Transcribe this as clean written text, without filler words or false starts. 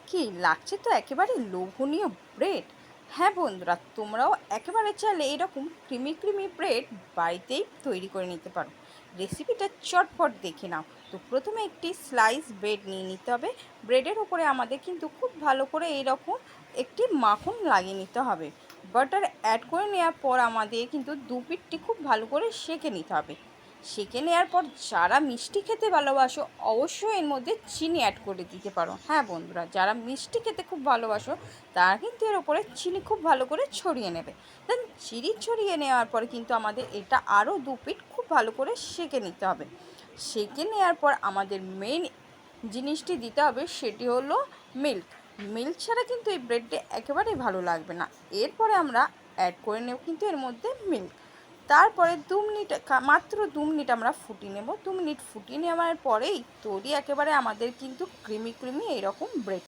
কি লাগছে তো একেবারে লোভনীয় ব্রেড। হ্যাঁ বন্ধুরা, তোমরাও একেবারে চাইলে এরকম ক্রিমি ক্রিমি ব্রেড বাড়িতেই তৈরি করে নিতে পারো। রেসিপিটা চটপট দেখে নাও। তো প্রথমে একটি স্লাইস ব্রেড নিয়ে নিতে হবে। ব্রেডের উপরে আমাদের কিন্তু খুব ভালো করে এইরকম একটি মাখন লাগিয়ে নিতে হবে। বাটার অ্যাড করে নেওয়ার পর আমাদের কিন্তু দু পিঠটি খুব ভালো করে সেঁকে নিতে হবে। সেঁকে নেওয়ার পর যারা মিষ্টি খেতে ভালোবাসো অবশ্যই এর মধ্যে চিনি অ্যাড করে দিতে পারো। হ্যাঁ বন্ধুরা, যারা মিষ্টি খেতে খুব ভালোবাসো তারা কিন্তু এর ওপরে চিনি খুব ভালো করে ছড়িয়ে নেবে। দেন চিনি ছড়িয়ে নেওয়ার পরে কিন্তু আমাদের এটা আরও দু পিঠ খুব ভালো করে সেঁকে নিতে হবে। সেঁকে নেওয়ার পর আমাদের মেইন জিনিসটি দিতে হবে, সেটি হলো মিল্ক। মিল্ক ছাড়া কিন্তু এই ব্রেডটা একেবারেই ভালো লাগবে না। এরপরে আমরা অ্যাড করে নেব কিন্তু এর মধ্যে মিল্ক। তারপরে 2 মিনিট, মাত্র 2 মিনিট আমরা ফুটিয়ে নেব। 2 মিনিট ফুটিয়ে নেওয়ার পরেই তৈরি একেবারে আমাদের কিন্তু ক্রিমি ক্রিমি এরকম ব্রেড।